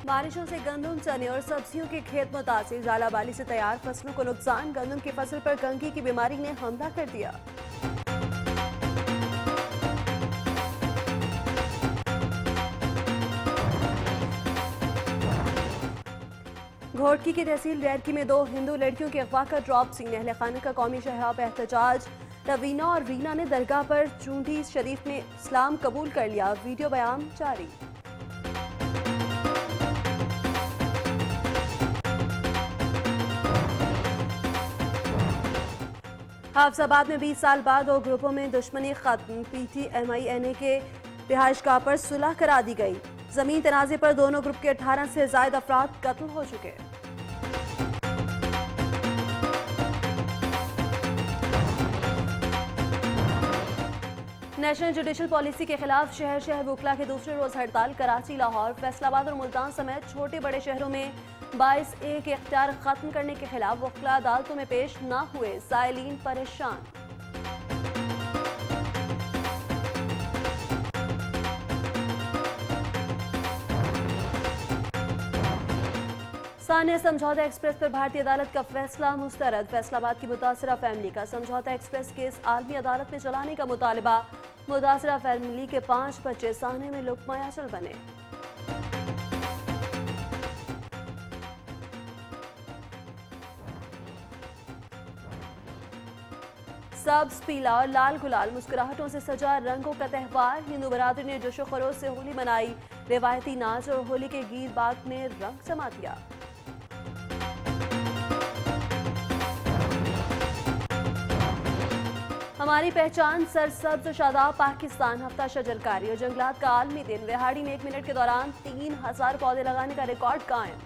बारिशों से गंदम, चने और सब्जियों के खेत मुतासिर, झालावाली से तैयार फसलों को नुकसान। गंदम की फसल पर कंकी की बीमारी ने हमला कर दिया। घोटकी की तहसील रैरकी में 2 हिंदू लड़कियों के अगवा का ड्रॉप सिंह। अहले खाना का कौमी शहराब एहतजाज। रवीना और रीना ने दरगाह पर चूंटी शरीफ में इस्लाम कबूल कर लिया। वीडियो बयान जारी। हाफजाबाद में 20 साल बाद 2 ग्रुपों में दुश्मनी खत्म। PTMINA के रिहाइशगाह पर सुलह करा दी गई। जमीन तनाजे पर दोनों ग्रुप के 18 से ज्यादा अफराद कत्ल हो चुके। नेशनल जुडिशल पॉलिसी के खिलाफ शहर शहर वकला के दूसरे रोज हड़ताल। कराची, लाहौर, फैसलाबाद और मुल्तान समेत छोटे बड़े शहरों में 22A के इख्तियार खत्म करने के खिलाफ वकला अदालतों में पेश न हुए। साइलीन परेशान। सानिया समझौता एक्सप्रेस पर भारतीय अदालत का फैसला मुस्तरद। फैसलाबाद की मुतासरा फैमिली का समझौता एक्सप्रेस केस आलमी अदालत में चलाने का मुतालबा। मुतासरा फैमिली के 5 बच्चे सानिया में लुकमा अचल बने। सब्ज, पीला और लाल गुलाल मुस्कुराहटों से सजा रंगों का त्यौहार। हिंदू बरादरी ने जोशो खरोश से होली मनाई। रिवायती नाच और होली के गीत बात ने रंग जमा दिया। हमारी पहचान सरसब्ज शादाब पाकिस्तान। हफ्ता शजरकारी और जंगलात का आलमी दिन। विहाड़ी में 1 मिनट के दौरान 3000 पौधे लगाने का रिकॉर्ड कायम।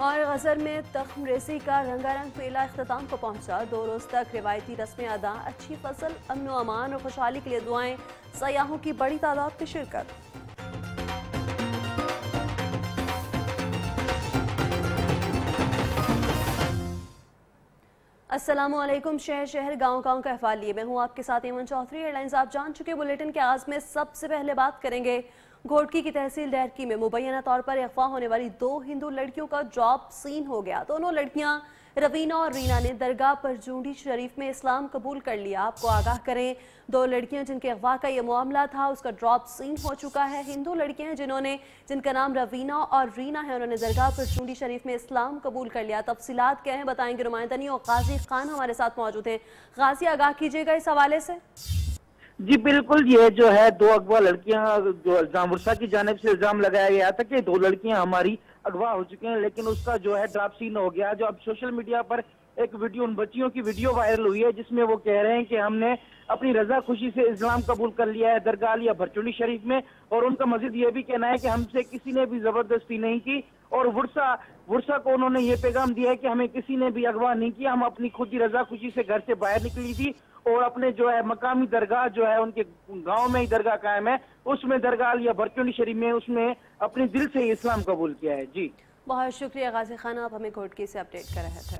और गजर में तख्मरेसी का रंगारंग मेला इख्तिताम को पहुंचा। 2 रोज तक रिवायती रस्में अदा, अच्छी फसल, अमन व अमान और खुशहाली के लिए दुआएं। सयाहों की बड़ी तादाद में शिरकत। अस्सलामुअलैकुम। शहर शहर गांव गांव का अहवाल लिए मैं हूं आपके साथ एमन चौधरी। एयरलाइंस आप जान चुके। बुलेटिन के आगाज में सबसे पहले बात करेंगे घोटकी की तहसील रैरकी में मुबैना तौर पर अगवा होने वाली 2 हिंदू लड़कियों का जॉब सीन हो गया। दोनों लड़कियां रवीना और रीना ने दरगाह पर चूंटी शरीफ में इस्लाम कबूल कर लिया। आपको आगाह करें, 2 लड़कियां जिनके अगवा का ये मामला था उसका ड्रॉप सीन हो चुका है। हिंदू लड़कियां जिनका नाम रवीना और रीना है, उन्होंने दरगाह पर चूंटी शरीफ में इस्लाम कबूल कर लिया। तफसीलात क्या है बताएंगे नुमाइंदनी और गाजी खान हमारे साथ मौजूद हैं। गाजी, आगाह कीजिएगा इस हवाले से। जी बिल्कुल, ये जो है 2 अगवा लड़कियां जो इल्जाम वर्षा की जानिब से इल्जाम लगाया गया था कि 2 लड़कियां हमारी अगवा हो चुके हैं, लेकिन उसका जो है ड्रॉप सीन हो गया। जो अब सोशल मीडिया पर एक वीडियो, उन बच्चियों की वीडियो वायरल हुई है जिसमें वो कह रहे हैं कि हमने अपनी रजा खुशी से इस्लाम कबूल कर लिया है दरगाह या भरचुंडी शरीफ में। और उनका मजीद ये भी कहना है कि हमसे किसी ने भी जबरदस्ती नहीं की और वर्षा को उन्होंने ये पैगाम दिया है कि हमें किसी ने भी अगवा नहीं किया। हम अपनी खुद ही रजा खुशी से घर से बाहर निकली थी और अपने जो है मकामी दरगाह जो है उनके गांव में ही दरगाह कायम है, उसमें दरगाह या भरचुंडी शरीफ में उसमें अपने दिल से ही इस्लाम कबूल किया है। जी बहुत शुक्रिया गाजी खान, आप हमें घोटकी से अपडेट कर रहे थे।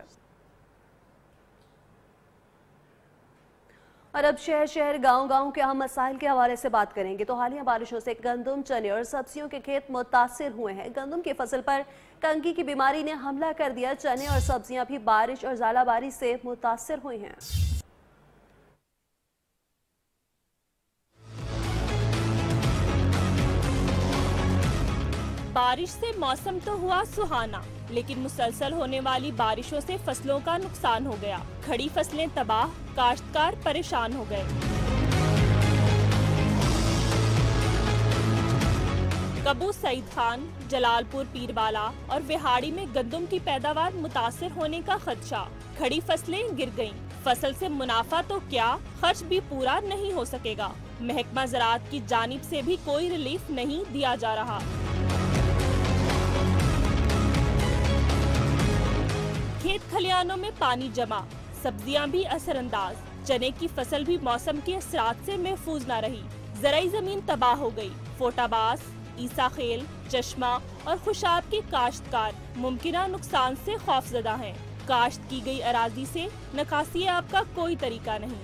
और अब शहर शहर गांव गांव के अहम मसाइल के हवाले से बात करेंगे तो हालिया बारिशों से गंदम, चने और सब्जियों के खेत मुतासिर हुए हैं। गंदम की फसल पर कंकी की बीमारी ने हमला कर दिया। चने और सब्जियां भी बारिश और झालावारी से मुतासिर हुई हैं। बारिश से मौसम तो हुआ सुहाना, लेकिन मुसलसल होने वाली बारिशों से फसलों का नुकसान हो गया। खड़ी फसलें तबाह, काश्तकार परेशान हो गए। कबू सईद खान, जलालपुर पीरवाला और विहाड़ी में गंदम की पैदावार मुतासिर होने का खदशा। खड़ी फसलें गिर गईं। फसल से मुनाफा तो क्या, खर्च भी पूरा नहीं हो सकेगा। महकमा ज़राअत की जानिब से भी कोई रिलीफ नहीं दिया जा रहा। खेत खलियानों में पानी जमा, सब्जियां भी असरअंदाज। चने की फसल भी मौसम के असरात से महफूज न रही। ज़राई जमीन तबाह हो गई। फोटाबास, ईसा खेल, चश्मा और खुशाब के काश्तकार मुमकिना नुकसान से खौफजदा हैं। काश्त की गई अराजी से नकासी आपका कोई तरीका नहीं।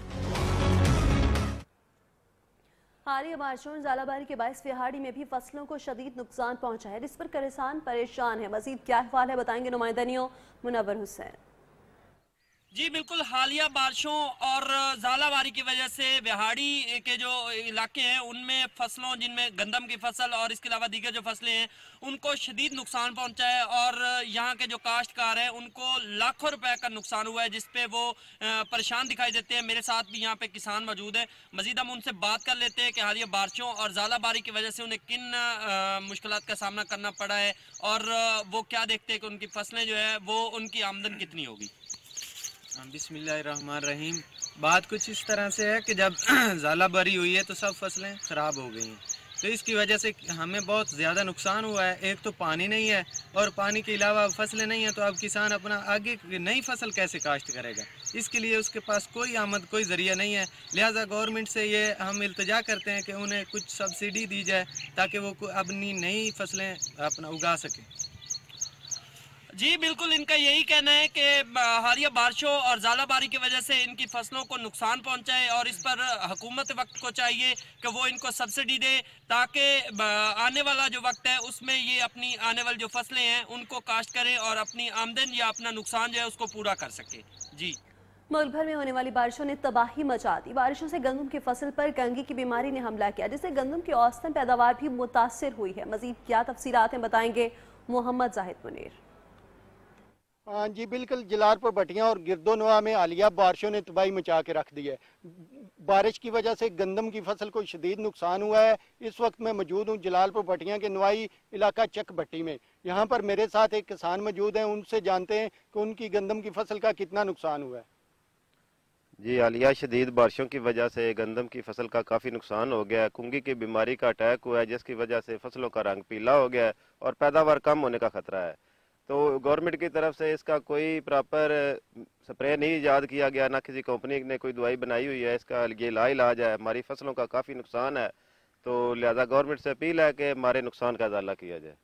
हालिया बारिशों और ज़ालाबारी के बायस विहाड़ी में भी फसलों को शदीद नुकसान पहुंचा है, जिस पर किसान परेशान है। मजीद क्या अहवाल है बताएंगे नुमाइंदनियों मुनव्वर हुसैन। जी बिल्कुल, हालिया बारिशों और ज़ालाबारी की वजह से बिहाड़ी के जो इलाके हैं उनमें फसलों, जिनमें गंदम की फसल और इसके अलावा दीगर जो फसलें हैं उनको शदीद नुकसान पहुंचा है और यहाँ के जो काश्तकार हैं उनको लाखों रुपए का नुकसान हुआ है, जिस पे वो परेशान दिखाई देते हैं। मेरे साथ भी यहाँ पे किसान मौजूद है, मजीद हम उनसे बात कर लेते हैं कि हालिया बारिशों और ज़ालाबारी की वजह से उन्हें किन मुश्किलात का सामना करना पड़ा है और वो क्या देखते हैं कि उनकी फसलें जो है वो उनकी आमदन कितनी होगी। बिस्मिल्लाहिर्रहमानिर्रहीम। बात कुछ इस तरह से है कि जब ज़ालाबारी हुई है तो सब फसलें ख़राब हो गई हैं, तो इसकी वजह से हमें बहुत ज़्यादा नुकसान हुआ है। एक तो पानी नहीं है और पानी के अलावा फसलें नहीं हैं, तो अब किसान अपना आगे नई फसल कैसे काश्त करेगा? इसके लिए उसके पास कोई आमद, कोई ज़रिया नहीं है। लिहाजा गवर्नमेंट से ये हम इल्तिजा करते हैं कि उन्हें कुछ सब्सिडी दी जाए ताकि वो अपनी नई फसलें अपना उगा सकें। जी बिल्कुल, इनका यही कहना है कि हालिया बारिशों और ज़ालाबारी की वजह से इनकी फसलों को नुकसान पहुंचा है और इस पर हुकूमत वक्त को चाहिए कि वो इनको सब्सिडी दे ताकि आने वाला जो वक्त है उसमें ये अपनी आने वाली जो फसलें हैं उनको काश्त करें और अपनी आमदन या अपना नुकसान जो है उसको पूरा कर सके। जी, मुल्क भर में होने वाली बारिशों ने तबाही मचा दी। बारिशों से गंदम की फसल पर कंगी की बीमारी ने हमला किया, जिससे गंदम की औसतन पैदावार भी मुतासिर हुई है। मजीद क्या तफसीलात हैं बताएंगे मोहम्मद जाहिद मुनीर। हाँ जी बिल्कुल, जलालपुर भटियां और गिरदोनवा में हालिया बारिशों ने तबाही मचा के रख दी है। बारिश की वजह से गंदम की फसल को शदीद नुकसान हुआ है। इस वक्त मैं मौजूद हूँ जलालपुर भटियां के नवाई इलाका चक भट्टी में। यहाँ पर मेरे साथ एक किसान मौजूद हैं, उनसे जानते हैं कि उनकी गंदम की फसल का कितना नुकसान हुआ है। जी, हालिया शदीद बारिशों की वजह से गंदम की फसल का काफ़ी नुकसान हो गया है। कुंगी की बीमारी का अटैक हुआ है, जिसकी वजह से फसलों का रंग पीला हो गया है और पैदावार कम होने का खतरा है। तो गवर्नमेंट की तरफ से इसका कोई प्रॉपर स्प्रे नहीं ईजाद किया गया, ना किसी कंपनी ने कोई दवाई बनाई हुई है इसका ये इलाज है। हमारी फसलों का काफ़ी नुकसान है, तो लिहाजा गवर्नमेंट से अपील है कि हमारे नुकसान का इजाला किया जाए।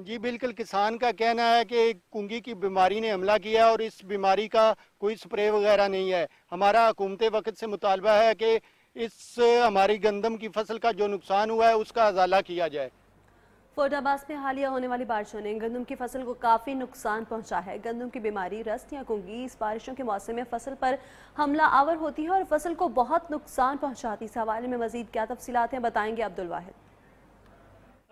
जी बिल्कुल, किसान का कहना है कि कुंगी की बीमारी ने हमला किया और इस बीमारी का कोई स्प्रे वगैरह नहीं है। हमारा हुकूमत वक्त से मुतालबा है कि इस हमारी गंदम की फसल का जो नुकसान हुआ है उसका इजाला किया जाए। फैजाबाद में हालिया होने वाली बारिशों ने गंदम की फसल को काफ़ी नुकसान पहुंचा है। गंदम की बीमारी रस्ट या कुंगी इस बारिशों के मौसम में फसल पर हमला आवर होती है और फसल को बहुत नुकसान पहुंचाती है। इस हवाले में मजीद क्या तफसीलात हैं बताएंगे अब्दुल वाहिद।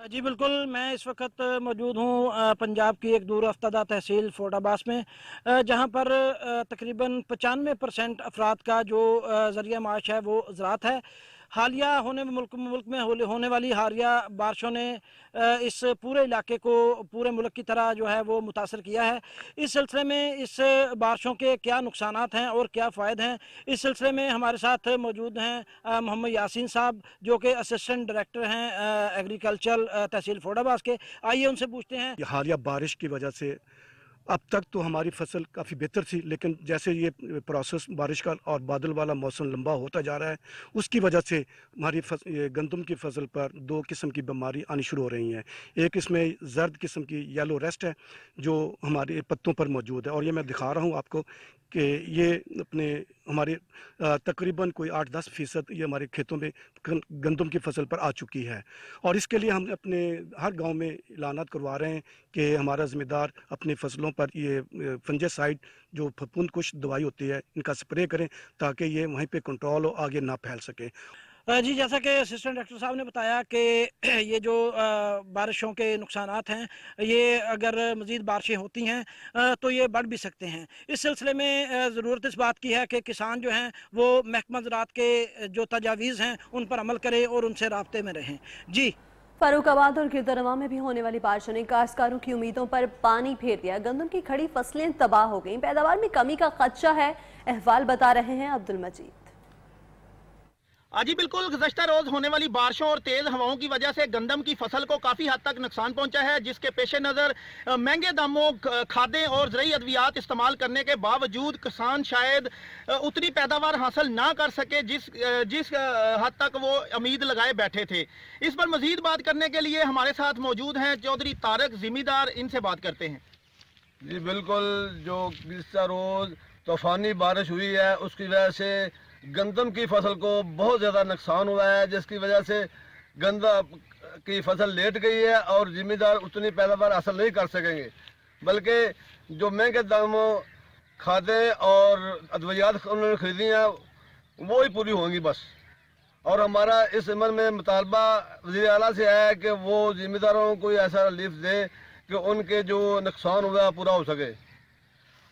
जी बिल्कुल, मैं इस वक्त मौजूद हूँ पंजाब की एक दूर अफ्तादा तहसील फैजाबाद में, जहाँ पर तकरीबन 95% अफराद का जो ज़रिया माश है वो ज़राअत है। हालिया मुल्क में होने वाली हालिया बारिशों ने इस पूरे इलाके को पूरे मुल्क की तरह जो है वो मुतासर किया है। इस सिलसिले में इस बारिशों के क्या नुकसानात हैं और क्या फ़ायदे हैं, इस सिलसिले में हमारे साथ मौजूद हैं मोहम्मद यासीन साहब, जो कि असिस्टेंट डायरेक्टर हैं एग्रीकल्चर तहसील फैजाबाद के। आइए उनसे पूछते हैं। हालिया बारिश की वजह से अब तक तो हमारी फसल काफ़ी बेहतर थी, लेकिन जैसे ये प्रोसेस बारिश का और बादल वाला मौसम लंबा होता जा रहा है, उसकी वजह से हमारी ये गंदम की फसल पर दो किस्म की बीमारी आनी शुरू हो रही हैं। एक इसमें जर्द किस्म की येलो रेस्ट है जो हमारे पत्तों पर मौजूद है, और ये मैं दिखा रहा हूँ आपको कि ये अपने हमारे तकरीबन कोई 8-10% ये हमारे खेतों में गंदम की फसल पर आ चुकी है। और इसके लिए हम अपने हर गांव में ऐलानात करवा रहे हैं कि हमारा ज़िम्मेदार अपनी फसलों पर ये फंजासाइड जो फफूंद कुश दवाई होती है इनका स्प्रे करें ताकि ये वहीं पे कंट्रोल हो, आगे ना फैल सके। जी, जैसा कि असिस्टेंट डायरेक्टर साहब ने बताया कि ये जो बारिशों के नुकसानात हैं, ये अगर मज़ीद बारिशें होती हैं तो ये बढ़ भी सकते हैं। इस सिलसिले में ज़रूरत इस बात की है कि किसान जो हैं वो महकमा ज़राअत के जो तजावीज़ हैं उन पर अमल करें और उनसे राब्ते में रहें। जी, फारुखाबाद और गिरदोनवा में भी होने वाली बारिशों ने काश्तकारों की उम्मीदों पर पानी फेर दिया। गंदम की खड़ी फसलें तबाह हो गईं, पैदावार में कमी का खदशा है। अहवाल बता रहे हैं अब्दुल मजीद। जी बिल्कुल, गुज़श्ता रोज होने वाली बारिशों और तेज हवाओं की वजह से गंदम की फसल को काफ़ी हद तक नुकसान पहुंचा है, जिसके पेश नज़र महंगे दामों खादें और ज़रूरी अद्वियात इस्तेमाल करने के बावजूद किसान शायद उतनी पैदावार हासिल ना कर सके जिस हद तक वो उम्मीद लगाए बैठे थे। इस पर मज़ीद बात करने के लिए हमारे साथ मौजूद हैं चौधरी तारक ज़िम्मेदार, इनसे बात करते हैं। जी बिल्कुल, जो गुज़िश्ता रोज़ तूफ़ानी बारिश हुई है उसकी वजह से गंदम की फसल को बहुत ज़्यादा नुकसान हुआ है, जिसकी वजह से गंदम की फसल लेट गई है और ज़िम्मेदार उतनी पैदावार हासिल नहीं कर सकेंगे, बल्कि जो महंगे दामों खादें और अद्वियात उन्होंने खरीदी हैं वो ही पूरी होंगी बस। और हमारा इस अमल में मुतालबा वज़ीर आला से है कि वो ज़िम्मेदारों को ऐसा रिलीफ दे कि उनके जो नुकसान हुआ पूरा हो सके।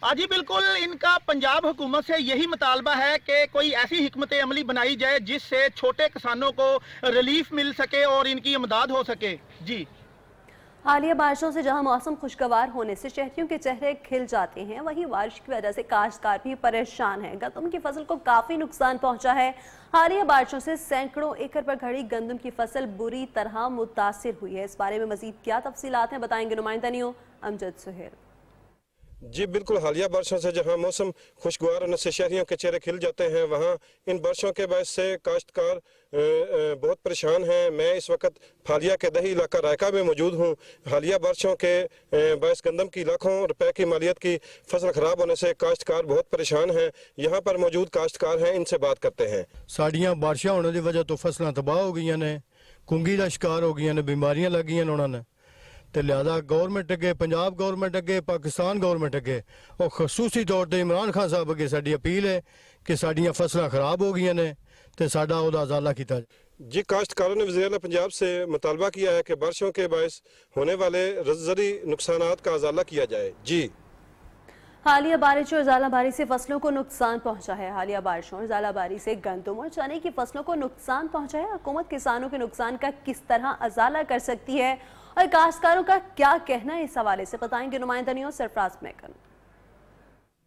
जी बिल्कुल, इनका पंजाब हुकूमत से यही मुतालबा है कि कोई ऐसी हिकमत अमली बनाई जाए जिससे छोटे किसानों को रिलीफ मिल सके और इनकी इमदाद हो सके। जी, हालिया बारिशों से जहां मौसम खुशगवार होने से शहरियों के चेहरे खिल जाते हैं, वहीं बारिश की वजह से काश्तकार भी परेशान हैं। गंदम की फसल को काफी नुकसान पहुंचा है। हालिया बारिशों से सैकड़ों एकड़ पर खड़ी गंदम की फसल बुरी तरह मुतासिर हुई है। इस बारे में मजीद क्या तफसीलात हैं, बताएंगे नुमाइंदा न्यूज़ अमजद सुहेल। जी बिल्कुल, हालिया बारिशों से जहां मौसम खुशगवार होने से शहरियों के चेहरे खिल जाते हैं, वहां इन बारिशों के बायस से काश्तकार बहुत परेशान हैं। मैं इस वक्त हालिया के दही इलाका रायका में मौजूद हूं। हालिया बारिशों के बायस गंदम की लाखों रुपए की मालियत की फसल खराब होने से काश्तकार बहुत परेशान हैं। यहाँ पर मौजूद काश्तकार हैं, इनसे बात करते हैं। साड़ियाँ बारिशा होने की वजह तो फसलें तबाह हो गई ने, कुंगी का शिकार हो गई ने, बीमारियां लग गई उन्होंने, तो लिहाजा गौरमेंट अगे, पंजाब गौरमेंट अगे, पाकिस्तान गौरमेंट अगे और खसूसी तौर पर इमरान खान साहब अगे साडी अपील है कि साडियां फसलां खराब हो गई ने तो साडा ओहदा अजाला किया। जी, काश्तकारों ने वज़ीर आला पंजाब से मुतालबा किया है कि बारिशों के बायस होने वाले ज़रूरी नुकसानात का अजाला किया जाए। जी, हालिया बारिश और ज़ालाबारी से फसलों को नुकसान पहुंचा है। हालिया बारिशों और ज़ालाबारी से गंदम और चने की फसलों को नुकसान पहुंचा है। हुकूमत किसानों के नुकसान का किस तरह अजाला कर सकती है और काश्तकारों का क्या कहना है, इस हवाले से बताएंगे नुमाइंदा न्यूज़ सरफराज मेकन।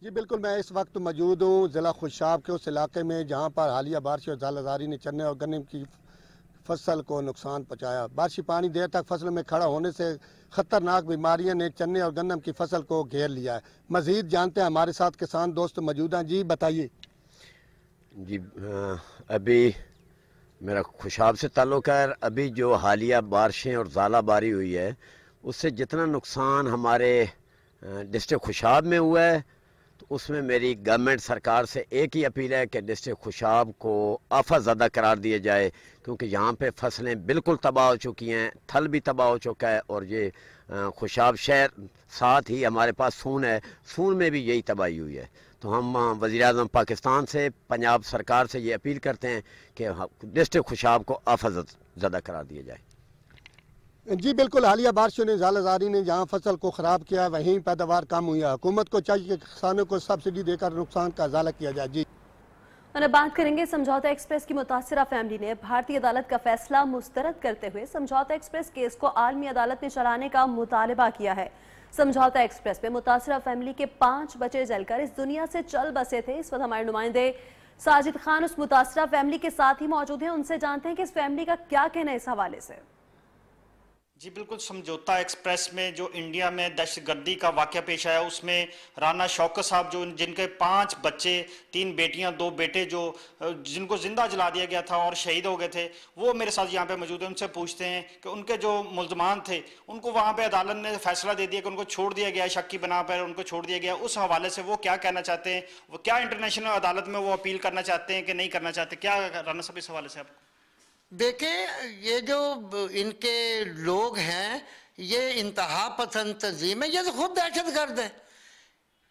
जी बिल्कुल, मैं इस वक्त मौजूद हूँ ज़िला खुशाब के उस इलाके में जहाँ पर हालिया बारिश और ज़ालाज़ारी ने चने और गन्ने की फसल को नुकसान पहुँचाया। बारिशी पानी देर तक फसल में खड़ा होने से ख़तरनाक बीमारियाँ ने चने और गन्नम की फसल को घेर लिया है। मज़ीद जानते हैं, हमारे साथ किसान दोस्त मौजूद हैं। जी बताइए। जी अभी मेरा खुशाब से ताल्लुक़ है। अभी जो हालिया बारिशें और ज़ालाबारी हुई है उससे जितना नुकसान हमारे डिस्ट्रिक्ट खुशाब में हुआ है, तो उसमें मेरी गवर्नमेंट सरकार से एक ही अपील है कि डिस्ट्रिक्ट खुशाब को आफत ज़दा करार दिया जाए, क्योंकि यहाँ पे फसलें बिल्कुल तबाह हो चुकी हैं, थल भी तबाह हो चुका है और ये खुशाब शहर साथ ही हमारे पास सून है, सून में भी यही तबाही हुई है। तो हम वज़ीर-ए-आज़म पाकिस्तान से पंजाब सरकार से ये अपील करते हैं कि डिस्ट्रिक्ट खुशाब को आफत ज़दा करार दिया जाए। जी बिल्कुल, हालिया बारिशों ने ज़ालाज़ारी ने जहाँ फसल को ख़राब किया है वहीं पैदावार कम हुई है। हुकूमत को चाहिए कि किसानों को सब्सिडी देकर नुकसान का अजाला किया जाए। जी, और अब बात करेंगे समझौता एक्सप्रेस की। मुतासिरा फैमिली ने भारतीय अदालत का फैसला मुस्तरद करते हुए समझौता एक्सप्रेस केस को आलमी अदालत में चलाने का मुतालबा किया है। समझौता एक्सप्रेस में मुतासिरा फैमिली के 5 बच्चे जलकर इस दुनिया से चल बसे थे। इस वक्त हमारे नुमाइंदे साजिद खान उस मुतासिरा फैमिली के साथ ही मौजूद हैं, उनसे जानते हैं कि इस फैमिली का क्या कहना है इस हवाले से। जी बिल्कुल, समझौता एक्सप्रेस में जो इंडिया में दहशतगर्दी का वाक़या पेश आया उसमें राना शौकत साहब जो जिनके 5 बच्चे, 3 बेटियां 2 बेटे जो जिनको ज़िंदा जला दिया गया था और शहीद हो गए थे, वो मेरे साथ यहाँ पे मौजूद हैं। उनसे पूछते हैं कि उनके जो मुल्ज़मान थे उनको वहाँ पे अदालत ने फैसला दे दिया कि उनको छोड़ दिया गया, शक की बना पर उनको छोड़ दिया गया। उस हवाले से वो क्या कहना चाहते हैं, वो क्या इंटरनेशनल अदालत में वो अपील करना चाहते हैं कि नहीं करना चाहते, क्या राना साहब इस हवाले से आप? देखें, ये जो इनके लोग हैं ये इंतहा पसंद तंजीम है, ये तो खुद दहशत गर्द है,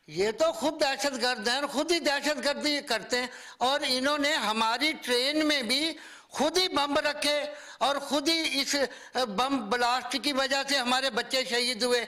ये तो खुद दहशत गर्द हैं और खुद ही दहशत गर्दी करते हैं। और इन्होंने हमारी ट्रेन में भी खुद ही बम रखे और खुद ही इस बम ब्लास्ट की वजह से हमारे बच्चे शहीद हुए।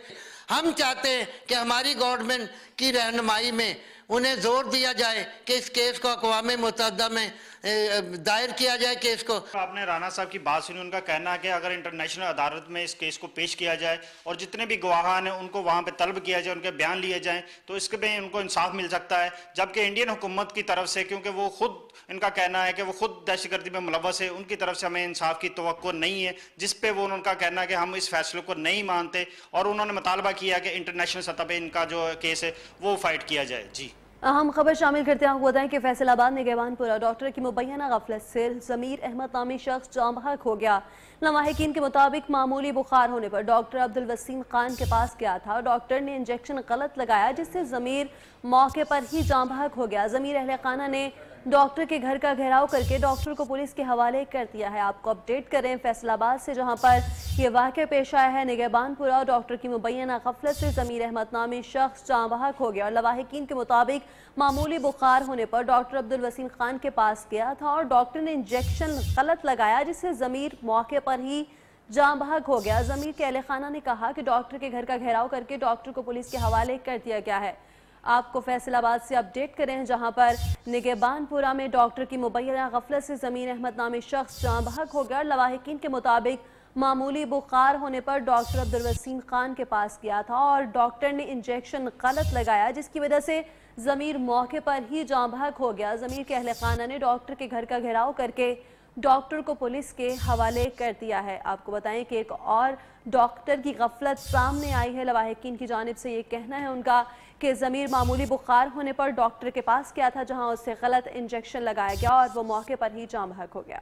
हम चाहते हैं कि हमारी गवर्नमेंट की रहनुमाई में उन्हें जोर दिया जाए कि इस केस को अक़वाम मुत्तहिदा में दायर किया जाए केस को। आपने राणा साहब की बात सुनी, उनका कहना है कि अगर इंटरनेशनल अदालत में इस केस को पेश किया जाए और जितने भी गवाहान हैं उनको वहाँ पे तलब किया जाए, उनके बयान लिए जाएं, तो इसके में उनको इंसाफ मिल सकता है। जबकि इंडियन हुकूमत की तरफ से, क्योंकि वो खुद, इनका कहना है कि वो खुद दहशतगर्दी में मुलव्वस है, उनकी तरफ से हमें इंसाफ की तवक्को नहीं है, जिस पे वो उनका कहना है कि हम इस फैसले को नहीं मानते और उन्होंने मुतालबा किया कि इंटरनेशनल सतह पर इनका जो केस है वो फाइट किया जाए। जी अहम खबर शामिल करते हैं। आपको बताएं कि फैसलाबाद निगहबानपुरा डॉक्टर की मुबैना गफलत से ज़मीर अहमद नामी शख्स जाँ बहक हो गया। लवाहिकीन के मुताबिक मामूली बुखार होने पर डॉक्टर अब्दुल वसीम खान के पास गया था। डॉक्टर ने इंजेक्शन गलत लगाया जिससे ज़मीर मौके पर ही जाँ बहक हो गया। ज़मीर अहले खाना ने डॉक्टर के घर का घेराव करके डॉक्टर को पुलिस के हवाले कर दिया है। आपको अपडेट करें फैसलाबाद से, जहां पर यह वाक़या पेश आया है। निगहबानपुरा डॉक्टर की मुबैना गफलत से ज़मीर अहमद नामी शख्स जाँ बहक हो गया और लवाहिकीन के मुताबिक मामूली बुखार होने पर डॉक्टर अब्दुल वसीम खान के पास गया था और डॉक्टर ने इंजेक्शन गलत लगाया जिससे ज़मीर मौके पर ही जाँ बहक हो गया। ज़मीर के अहले खाना ने कहा कि डॉक्टर के घर का घेराव करके डॉक्टर को पुलिस के हवाले कर दिया गया है। आपको फैसलाबाद से अपडेट करें, जहां पर निगहबानपुरा में डॉक्टर की मुबैना गफलत से ज़मीर अहमद नामी शख्स जाँ बहक हो गया। लवाहिकीन के मुताबिक मामूली बुखार होने पर डॉक्टर अब्दुल वसीम खान के पास गया था और डॉक्टर ने इंजेक्शन गलत लगाया जिसकी वजह से ज़मीर मौके पर ही जाँ बहक हो गया। ज़मीर के अहले खाना ने डॉक्टर के घर का घेराव करके डॉक्टर को पुलिस के हवाले कर दिया है। आपको बताएं कि एक और डॉक्टर की गफलत सामने आई है। लवाहिकीन की जानिब से ये कहना है उनका कि ज़मीर मामूली बुखार होने पर डॉक्टर के पास गया था जहां उससे गलत इंजेक्शन लगाया गया और वो मौके पर ही जाँ बहक हो गया।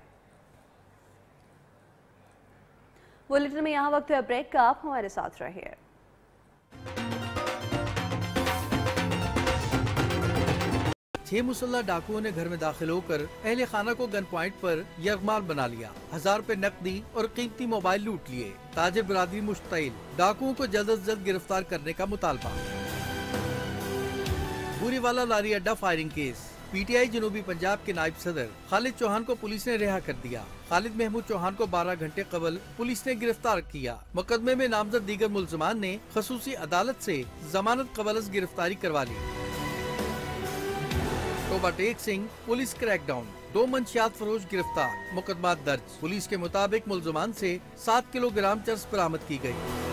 बुलेटिन में यहाँ वक्त है ब्रेक का, आप हमारे साथ रहिए। छह मुसल्ला डाकुओं ने घर में दाखिल होकर अहले खाना को गन पॉइंट पर यरगमाल बना लिया। 1000 रुपए नकदी और कीमती मोबाइल लूट लिए। ताजिर बिरादरी मुश्तइल, डाकुओं को जल्द से जल्द गिरफ्तार करने का मुतालबा। बूरीवाला लारी अड्डा फायरिंग केस, पीटीआई जनूबी पंजाब के नायब सदर खालिद चौहान को पुलिस ने रिहा कर दिया। खालिद महमूद चौहान को 12 घंटे कबल पुलिस ने गिरफ्तार किया। मुकदमे में नामजद दीगर मुल्ज़मान ने खसूसी अदालत से जमानत कबल गिरफ्तारी करवा ली। टोबा टेक सिंह पुलिस क्रैकडाउन, 2 मंशियात फरोश गिरफ्तार, मुकदमा दर्ज। पुलिस के मुताबिक मुल्ज़मान से 7 किलोग्राम चरस बरामद की गई।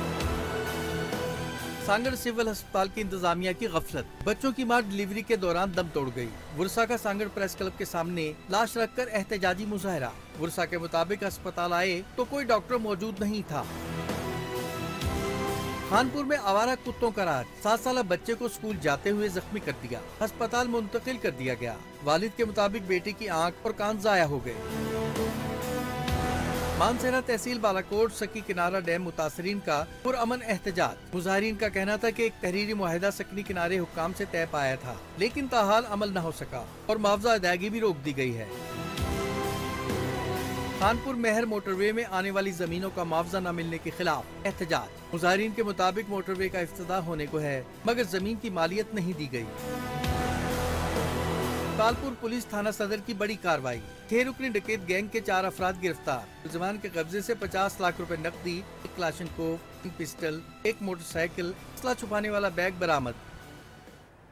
सांगड़ सिविल अस्पताल की इंतजामिया की गफलत, बच्चों की मां डिलीवरी के दौरान दम तोड़ गई। वुरसा का सांगड़ प्रेस क्लब के सामने लाश रखकर एहतजाजी मुजाहरा। वुरसा के मुताबिक अस्पताल आए तो कोई डॉक्टर मौजूद नहीं था। खानपुर में आवारा कुत्तों का राज, 7 साल बच्चे को स्कूल जाते हुए जख्मी कर दिया, अस्पताल मुंतकिल कर दिया गया। वालिद के मुताबिक बेटे की आंख और कान जाया हो गए। मानसेरा तहसील बालाकोट सकी किनारा डैम मुतासरीन का पुरअमन एहतजाज। मुजाहिरीन का कहना था कि एक तहरीरी मुआहिदा सकनी किनारे हुक्काम से तय पाया था, लेकिन ताहाल अमल न हो सका और मुआवजा अदायगी भी रोक दी गई है। खानपुर मेहर मोटरवे में आने वाली जमीनों का मुआवजा न मिलने के खिलाफ एहतजाज। मुजाहिरीन के मुताबिक मोटरवे का इफ्तिताह होने को है मगर जमीन की मालियत नहीं दी गई। कालपुर पुलिस थाना सदर की बड़ी कार्रवाई, 6 रुकनी डकैत गैंग के 4 अफराद गिरफ्तार। मुलजमान के कब्जे से 50 लाख रुपए नकदी, 1 क्लाशनकोव, 1 पिस्टल, 1 मोटरसाइकिल, असला छुपाने वाला बैग बरामद।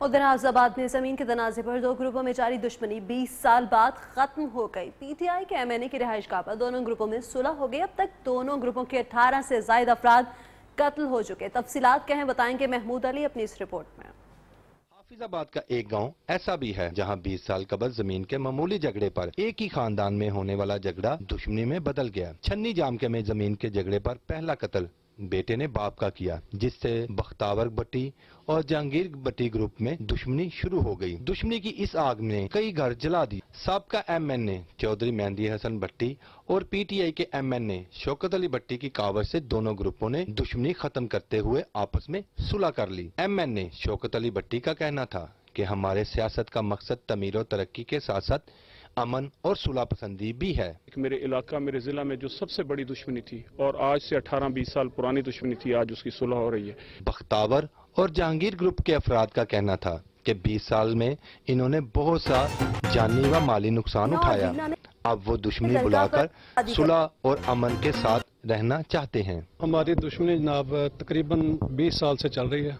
उधर हाफिजाबाद में जमीन के तनाज़े पर 2 ग्रुपों में जारी दुश्मनी 20 साल बाद खत्म हो गई। पीटीआई के एमएनए की रिहाइशगाह पर दोनों ग्रुपों में सुलह हो गई। अब तक दोनों ग्रुपों के 18 से ज्यादा अफराद कत्ल हो चुके। तफसीलात क्या हैं बताएंगे महमूद अली अपनी इस रिपोर्ट में। हाफिजाबाद का एक गांव ऐसा भी है जहां 20 साल कबल जमीन के मामूली झगड़े पर एक ही खानदान में होने वाला झगड़ा दुश्मनी में बदल गया। छन्नी जामके में जमीन के झगड़े पर पहला कत्ल बेटे ने बाप का किया, जिससे बख्तावर भट्टी और जहांगीर भट्टी ग्रुप में दुश्मनी शुरू हो गई। दुश्मनी की इस आग ने कई घर जला दी। साबका एमएनए चौधरी मेहंदी हसन भट्टी और पीटीआई के एमएनए शौकत अली भट्टी की कावड़ से दोनों ग्रुपों ने दुश्मनी खत्म करते हुए आपस में सुलह कर ली। एमएनए शौकत अली भट्टी का कहना था कि हमारे सियासत का मकसद तमीर और तरक्की के साथ साथ अमन और सुलह पसंदी भी है। मेरे इलाका मेरे जिला में जो सबसे बड़ी दुश्मनी थी और आज से 18-20 साल पुरानी दुश्मनी थी, आज उसकी सुलह हो रही है। बख्तावर और जहांगीर ग्रुप के अफराद का कहना था कि 20 साल में इन्होंने बहुत सा जानी व माली नुकसान उठाया। अब वो दुश्मनी भुलाकर सुलह और अमन के साथ रहना चाहते हैं। हमारी दुश्मनी जनाब तकरीबन 20 साल से चल रही है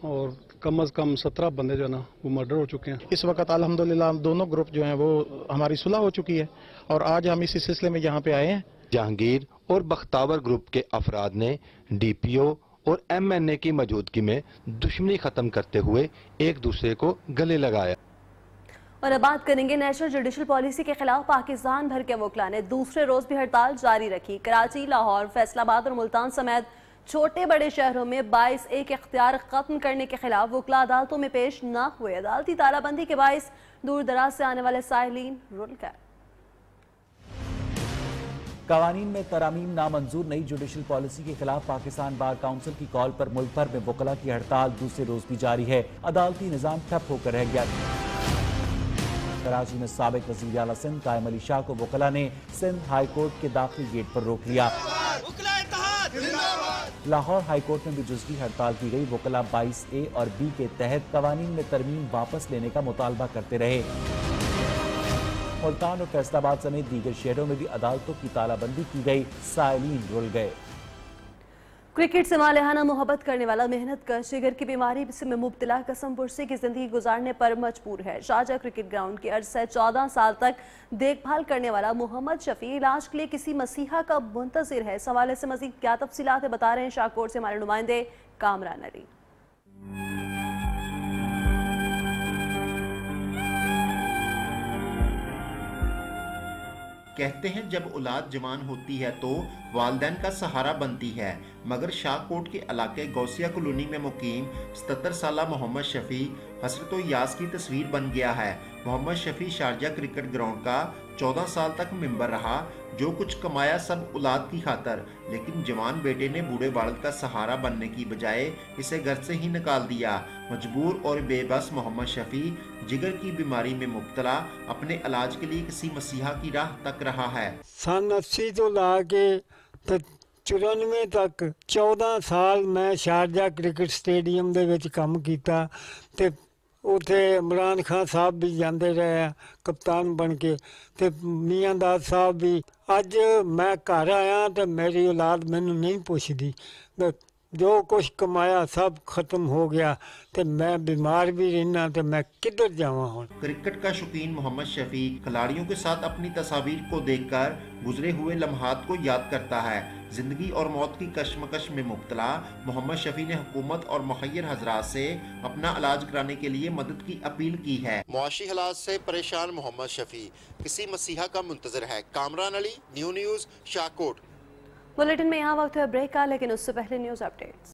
और कम से कम 17 बंदे जो है ना वो मर्डर हो चुके हैं। इस वक्त अल्हम्दुलिल्लाह दोनों ग्रुप जो हैं वो हमारी सुलह हो चुकी है और आज हम इसी सिलसिले में यहाँ पे आए हैं। जहांगीर और बख्तावर ग्रुप के अफराद ने डीपीओ और एमएनए की मौजूदगी में दुश्मनी खत्म करते हुए एक दूसरे को गले लगाया। और अब बात करेंगे नेशनल जुडिशल पॉलिसी के खिलाफ पाकिस्तान भर के वकला ने दूसरे रोज भी हड़ताल जारी रखी। कराची, लाहौर, फैसलाबाद और मुल्तान समेत छोटे बड़े शहरों में 22A के इख्तियार खत्म करने के खिलाफ वकला अदालतों में पेश न हुए। अदालती तालाबंदी के बाइस दूर दराज से आने वाले साइलिन रुल गए। कवानीन में तरामीम नामंजूर, नई जुडिशल पॉलिसी के खिलाफ पाकिस्तान बार काउंसिल की कॉल पर मुल्क भर में वकला की हड़ताल दूसरे रोज भी जारी है। अदालती निजाम ठप होकर रह गया। कराची में साबिक वज़ीर आला सिंध कायम अली शाह को वकला ने सिंध हाई कोर्ट के दाखिली गेट पर रोक लिया। लाहौर हाई कोर्ट में भी जुज़वी हड़ताल की गई। वकला 22A और B के तहत कवानीन में तरमीम वापस लेने का मुतालबा करते रहे। मुल्तान और फैसलाबाद समेत दीगर शहरों में भी अदालतों की तालाबंदी की गई। साइलिन रुल गए। क्रिकेट से मालिहाना मोहब्बत करने वाला मेहनत कर जिगर की बीमारी में मुब्तला कसम पुरसी की जिंदगी गुजारने पर मजबूर है। शारजा क्रिकेट ग्राउंड की अर्ज से 14 साल तक देखभाल करने वाला मोहम्मद शफी इलाज के लिए किसी मसीहा का मुंतजिर है। इस हवाले से मजीद क्या तफसीलात है बता रहे हैं शाहकोट से हमारे नुमाइंदे कामरान अली। कहते हैं जब औलाद जवान होती है तो वालिदैन का सहारा बनती है, मगर शाहकोट के इलाके गौसिया कॉलोनी में मुकीम 77 साला मोहम्मद शफी हसरतो यास की तस्वीर बन गया है। Mohammad Shafi Sharjah cricket ground का 14 साल तक मेंबर रहा। जो कुछ कमाया सब औलाद की खातर, लेकिन जवान बेटे ने बूढ़े बालक का सहारा बनने की बजाय इसे घर से ही निकाल दिया। मजबूर और बेबस मोहम्मद शफी जिगर की बीमारी में मुब्तला अपने इलाज के लिए किसी मसीहा की राह तक रहा है। सन 80 तो ला के 94 तक 14 साल मैं शारजा क्रिकेट स्टेडियम दे विच काम कीता ते उत्थे इमरान खान साहब भी जाते रहे कप्तान बन के ते मियां दाद साहब भी। अज मैं घर आया तो मेरी औलाद मैनू नहीं पुछदी। जो कुछ कमाया सब खत्म हो गया तो मैं बीमार भी रहना तो मैं किधर जावां हुण। क्रिकेट का शौकीन मोहम्मद शफी खिलाड़ियों के साथ अपनी तस्वीर को देखकर गुजरे हुए लम्हात को याद करता है। जिंदगी और मौत की कशमकश में मुब्तला मोहम्मद शफी ने हुकूमत और मुखय्यर हजरात से अपना इलाज कराने के लिए मदद की अपील की है। मुआशी हालात से परेशान मोहम्मद शफी किसी मसीहा का मुंतजर है। Kamran Ali, new news, Shahkot. Bulletin में यहाँ वक्त है ब्रेक का, लेकिन उससे पहले न्यूज अपडेट्स।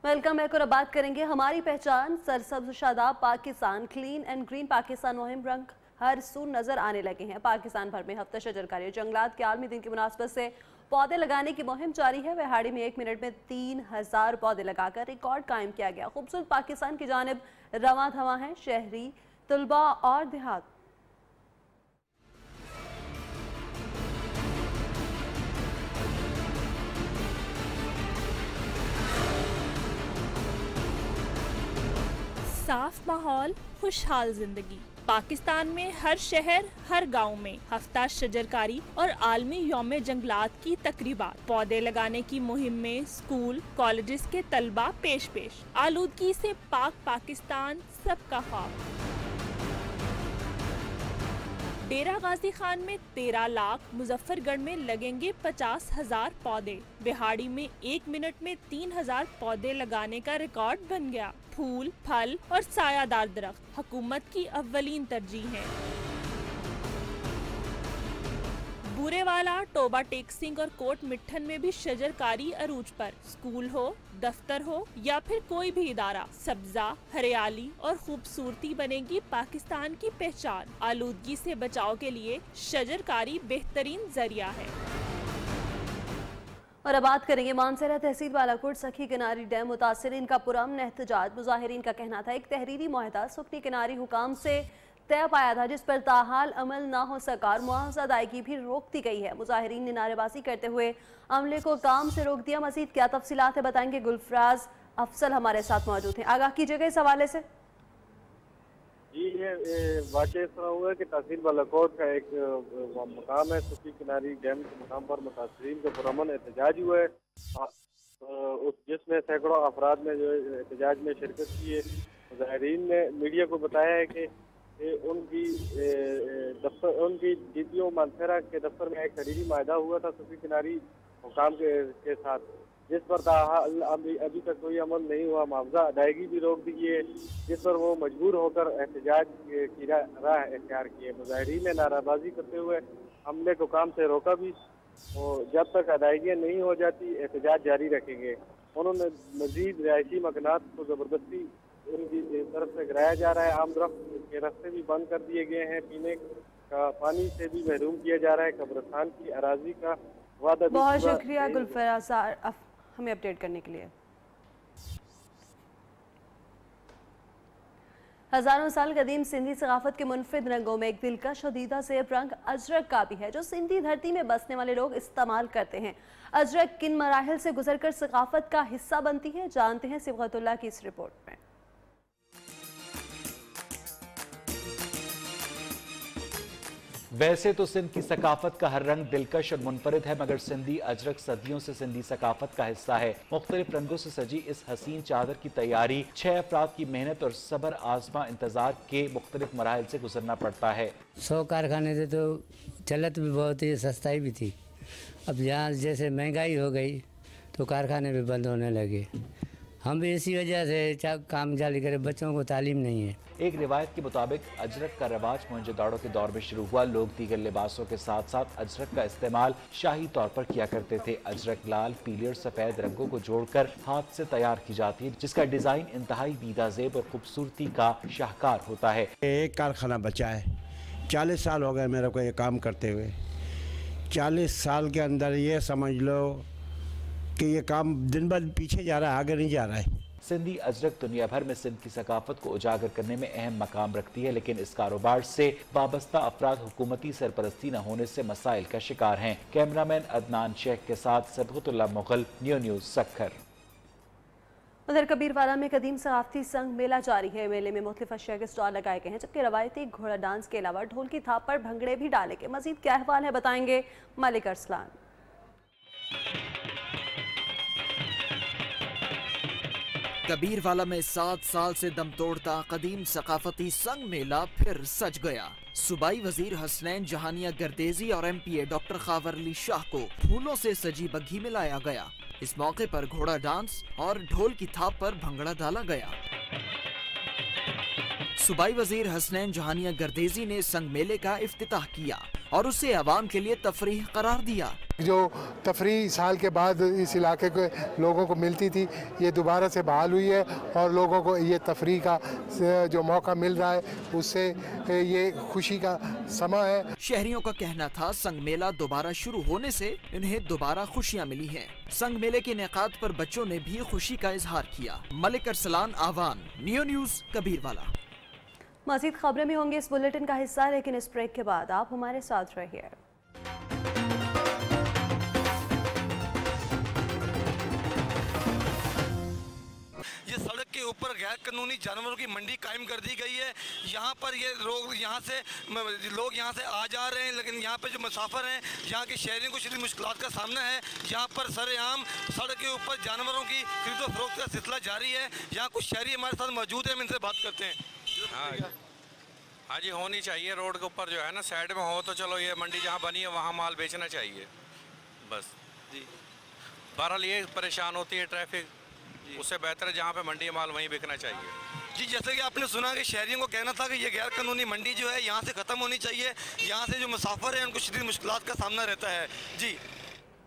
वेलकम बैक और अब बात करेंगे हमारी पहचान सरसब्ज शादाब Pakistan clean and green Pakistan मुहिम रंग हर सू नजर आने लगे हैं। पाकिस्तान भर में हफ्ता शजरकारी जंगलात के आलमी दिन की मुनासबत से पौधे लगाने की मुहिम जारी है। विहाड़ी में 1 मिनट में 3000 पौधे लगाकर रिकॉर्ड कायम किया गया। खूबसूरत पाकिस्तान की जानिब रवां धवां है शहरी, तलबा और देहात। साफ माहौल, खुशहाल जिंदगी। पाकिस्तान में हर शहर, हर गांव में हफ्ता शजरकारी और आलमी यौम जंगलात की तकरीबात। पौधे लगाने की मुहिम में स्कूल, कॉलेजेस के तलबा पेश। आलूदगी से पाक पाकिस्तान सबका ख्वाब। डेरा गाजी खान में 13 लाख, मुजफ्फरगढ़ में लगेंगे 50,000 पौधे। बिहाड़ी में 1 मिनट में 3000 पौधे लगाने का रिकॉर्ड बन गया। फूल, फल और सायादार दरख्त हुकूमत की अव्वलीन तरजीह है। बूरेवाला, टोबा टेक सिंह और कोट मिट्ठन में भी शजरकारी अरूज पर। स्कूल हो, दफ्तर हो या फिर कोई भी इदारा, सब्जा, हरियाली और खूबसूरती बनेगी पाकिस्तान की पहचान। आलूदगी से बचाव के लिए शजरकारी बेहतरीन जरिया है। और अब बात करेंगे मानसरा तहसील बालाकोट सखी किनारी डैम मुतासरीन का पुरअमन एहतजाज। मुजाहिरीन का कहना था एक तहरीरी मुआहदा सुखनी किनारी हुकाम से तय पाया था, जिस पर ताहाल अमल ना हो सका और मुआवजा अदायगी भी रोक दी गई है। मुजाहिरीन ने नारेबाजी करते हुए अमले को काम से रोक दिया। मजीद क्या तफसीलात है बताएंगे गुलफराज अफसल हमारे साथ मौजूद हैं। आगाह कीजिएगा इस हवाले से। जी, ये वाक़या इस तरह हुआ है कि तहसील बालाकोट का एक मकाम है सुखी किनारी डैम के मकाम पर मुतासरीन का पुरअमन एहतजाज हुआ है, जिसमें सैकड़ों अफराद ने जो एहतजाज में शिरकत की है। मुजाहिरीन ने मीडिया को बताया है कि उनकी DPO मानसरा के दफ्तर में एक तहरीरी मायदा हुआ था सुखी किनारी हुकाम के साथ, जिस पर अभी तक कोई अमल नहीं हुआ। मुआवजा अदायगी भी रोक दी है, जिस पर वो मजबूर होकर एहतजाज की राह इख्तियार की है। मुजाहिरीन ने नाराबाजी करते हुए हमले को काम से रोका भी और जब तक अदायगियाँ नहीं हो जाती एहतजाज जारी रखेंगे। उन्होंने मजीद रिहायशी मकानात को ज़बरदस्ती उनकी तरफ से गिराया जा रहा है। आमदरफ्त के रास्ते भी बंद कर दिए गए हैं, पीने का पानी से भी महरूम किया जा रहा है। कब्रिस्तान की अराजी का वादा। बहुत शुक्रिया गुलफर आसार हमें अपडेट करने के लिए। हजारों साल कदीम सिंधी सकाफत के मुनफरिद रंगों में एक दिलकश और दीदा सेब रंग अजरक का भी है, जो सिंधी धरती में बसने वाले लोग इस्तेमाल करते हैं। अजरक किन मराहिल से गुजरकर सकाफत का हिस्सा बनती है, जानते हैं सिबगतुल्लाह की इस रिपोर्ट में। वैसे तो सिंध की सकाफत का हर रंग दिलकश और मुनफरिद है, मगर सिंधी अजरक सदियों से सिंधी सकाफत का हिस्सा है। मुख्तलिफ रंगों से सजी इस हसीन चादर की तैयारी 6 अफराद की मेहनत और सब्र आजमा इंतजार के मुख्तलिफ मराहिल से गुजरना पड़ता है। 100 कारखाने थे तो चलत भी बहुत ही, सस्ताई भी थी। अब यहाँ जैसे महंगाई हो गई तो कारखाने भी बंद होने लगे। हम भी इसी वजह से काम जारी करे, बच्चों को तालीम नहीं है। एक रिवायत के मुताबिक अजरक का रवाज मोहनजोदाड़ो के दौर में शुरू हुआ। लोग दीगर लिबासों के साथ साथ अजरक का इस्तेमाल शाही तौर पर किया करते थे। अजरक लाल, पीले और सफेद रंगों को जोड़कर हाथ से तैयार की जाती है, जिसका डिजाइन इंतहाई दीदा ज़ेब और खूबसूरती का शाहकार होता है। एक कारखाना बचा है, 40 साल हो गए मेरे को ये काम करते हुए। 40 साल के अंदर ये समझ लो कि ये काम दिन ब दिन पीछे जा रहा है, आगे नहीं जा रहा है। सिंधी अजरक दुनिया भर में सिंध की सकाफत को उजागर करने में अहम मकाम रखती है, लेकिन इस कारोबार से वाबस्ता अफराद हुकूमती सरपरस्ती न होने से मसाइल का शिकार हैं। कैमरामैन अदनान शेख के साथ सिबगतुल्लाह मुगल, न्यू न्यूज़ सक्खर। उधर कबीरवाला में कदीम सकाफती संग मेला जारी है। मेले में मुख्तलिफ अशिया के स्टॉल लगाए गए हैं, जबकि रवायती घोड़ा डांस के अलावा ढोल की थाप पर भंगड़े भी डाले गए। मजीद क्या अहवाल है बताएंगे मलिक अरसलान। कबीरवाला में 7 साल से दम तोड़ता कदीम सकाफती संग मेला फिर सज गया। सूबाई वजीर हसनैन जहानिया गर्देजी और MPA डॉक्टर खावर अली शाह को फूलों से सजी बग्घी में लाया गया। इस मौके पर घोड़ा डांस और ढोल की थाप पर भंगड़ा डाला गया। सूबाई वजीर हसनैन जहानिया गर्देजी ने संग मेले का इफ्तिताह किया और उसे अवाम के लिए तफरीह करार दिया। जो तफरीह साल के बाद इस इलाके के लोगों को मिलती थी, ये दोबारा से बहाल हुई है और लोगों को ये तफरीह का जो मौका मिल रहा है, उससे ये खुशी का समा है। शहरियों का कहना था संग मेला दोबारा शुरू होने से इन्हें दोबारा खुशियाँ मिली हैं। संग मेले के इनेकाद पर बच्चों ने भी खुशी का इजहार किया। मलिक अरसलान आवान, न्यू न्यूज़ कबीरवाला। मज़ीद खबरें भी होंगी इस बुलेटिन का हिस्सा, लेकिन इस ब्रेक के बाद आप हमारे साथ रहिए। ये सड़क के ऊपर गैर कानूनी जानवरों की मंडी कायम कर दी गई है। यहाँ पर ये लोग यहाँ से आ जा रहे हैं, लेकिन यहाँ पे जो मुसाफिर हैं, यहाँ के शहरियों को शदीद मुश्किलात का सामना है। यहाँ पर सरेआम सड़क के ऊपर जानवरों की खरीदो फरोख्त का सिलसिला जारी है। यहाँ कुछ शहरी हमारे साथ मौजूद हैं, हम इनसे बात करते हैं। हाँ जी, होनी चाहिए रोड के ऊपर, जो है ना साइड में हो तो चलो, ये मंडी जहाँ बनी है वहाँ माल बेचना चाहिए बस जी। बहरहाल ये परेशान होती है ट्रैफिक, उससे बेहतर है जहाँ पे मंडी माल वहीं बिकना चाहिए। जी, जैसे कि आपने सुना कि शहरियों को कहना था कि ये गैर कानूनी मंडी जो है यहाँ से ख़त्म होनी चाहिए। यहाँ से जो मुसाफिर हैं उनको शदीद मुश्किलात का सामना रहता है। जी,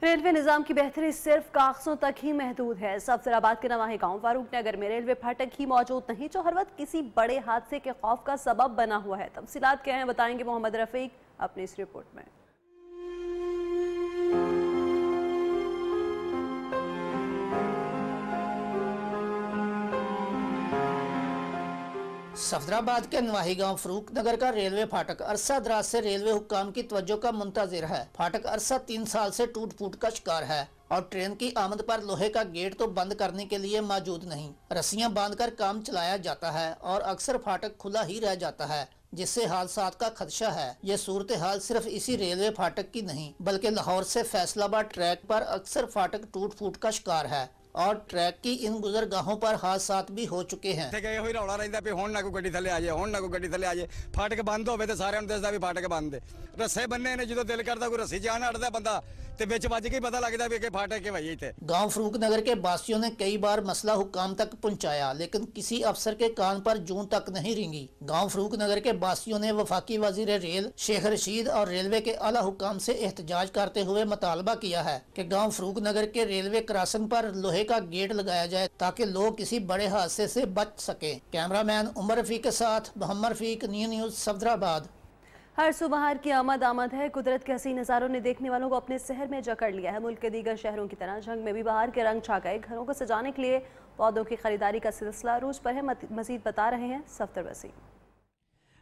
रेलवे निजाम की बेहतरी सिर्फ कागजों तक ही महदूद है। सफदराबाद के नवाही गांव फारूक नगर में रेलवे फाटक ही मौजूद नहीं, जो हर वक्त किसी बड़े हादसे के खौफ का सबब बना हुआ है। तफसीलात क्या हैं बताएंगे मोहम्मद रफीक अपनी इस रिपोर्ट में। सफदराबाद के नवाही गांव फरूक नगर का रेलवे फाटक अरसा दराज से रेलवे हुक्काम की तवज्जो का मुंतजिर है। फाटक अरसा 3 साल से टूट फूट का शिकार है और ट्रेन की आमद पर लोहे का गेट तो बंद करने के लिए मौजूद नहीं, रस्सियां बांधकर काम चलाया जाता है और अक्सर फाटक खुला ही रह जाता है, जिससे हादसात का खदशा है। ये सूरत हाल सिर्फ इसी रेलवे फाटक की नहीं, बल्कि लाहौर से फैसलाबाद ट्रैक पर अक्सर फाटक टूट फूट का शिकार है। और ट्रैक की इन गुजरगाहों पर हादसात भी हो चुके हैं। गए हुई रौला रहिंदा भी हुण ना कोई गड्डी थले आ जाए, हुण ना कोई गड्डी थले आ जाए, फाटक बंद होवे ते सारिआं नूं दसदा भी फाटक बंद है। रस्से बन्ने ने, जदों दिल करदा कोई रस्सी जान अड़दा बंदा ते विच वज के पता लगदा भी कि फाटक के भाई इत्थे। गांव फरूक नगर के वासियों ने कई बार मसला हुक्काम तक पहुंचाया, लेकिन किसी अफसर के कान पर जूं तक नहीं रेंगी। गांव फरूक नगर के वासियों ने वफाकी वजीर रेल शेख रशीद और रेलवे के आला हुक्काम से एहतजाज करते हुए मुतालबा किया है कि गांव फरूक नगर के रेलवे क्रॉसिंग पर लोहे का गेट लगाया जाए ताकि लोग किसी बड़े हादसे से बच सके। कैमरामैन उमर रफीक के साथ मोहम्मद रफीक, न्यूज़ सफदराबाद। हर सुबहार की आमद है। कुदरत के हसीन नज़ारों ने देखने वालों को अपने शहर में जकड़ लिया है। मुल्क के दीगर शहरों की तरह झंग में भी बहार के रंग छा गए। घरों को सजाने के लिए पौधों की खरीदारी का सिलसिला अरूज पर है। मजीद बता रहे हैं सफ्तर वसी।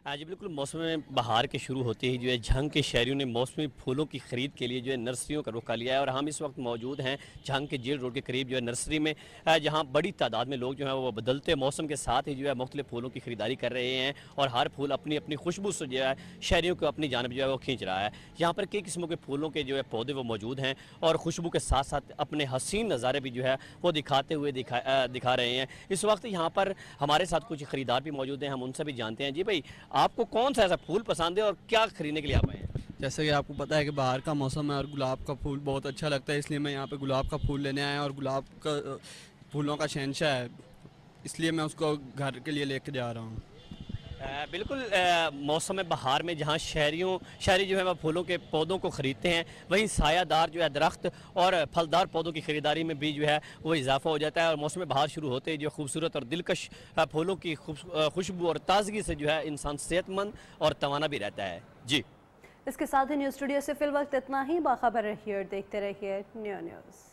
जी बिल्कुल, मौसम बहार के शुरू होते ही जो है झंग के शहरियों ने मौसमी फूलों की ख़रीद के लिए जो है नर्सरियों का रुख कर लिया है। और हम इस वक्त मौजूद हैं झंग के जेल रोड के करीब जो है नर्सरी में, जहां बड़ी तादाद में लोग जो है वो बदलते मौसम के साथ ही जो है मुख्तलिफ फूलों की ख़रीदारी कर रहे हैं। और हर फूल अपनी अपनी खुशबू से जो है शहरियों को अपनी जानब जो है वो खींच रहा है। यहाँ पर कई किस्मों के फूलों के जो है पौधे वो मौजूद हैं और खुशबू के साथ साथ अपने हसीन नज़ारे भी जो है वो दिखाते हुए दिखा रहे हैं। इस वक्त यहाँ पर हमारे साथ कुछ ख़रीदार भी मौजूद हैं, हम उनसे भी जानते हैं। जी भाई, आपको कौन सा फूल पसंद है और क्या खरीदने के लिए आप आए हैं? जैसे कि आपको पता है कि बाहर का मौसम है और गुलाब का फूल बहुत अच्छा लगता है, इसलिए मैं यहाँ पे गुलाब का फूल लेने आया और गुलाब का फूलों का शहंशाह है, इसलिए मैं उसको घर के लिए लेके जा रहा हूँ। बिल्कुल, मौसम बहार में जहाँ शहरी जो है वह फूलों के पौधों को ख़रीदते हैं, वहीं सायादार जो है दरख्त और फलदार पौधों की ख़रीदारी में भी जो है वो इजाफा हो जाता है। और मौसम बहार शुरू होते ही जो खूबसूरत और दिलकश फूलों की खुशबू और ताजगी से जो है इंसान सेहतमंद और तवाना भी रहता है। जी, इसके साथ ही न्यूज़ स्टूडियो से फिल वक्त इतना ही। बाखबर रहिए और देखते रहिए न्यूज़।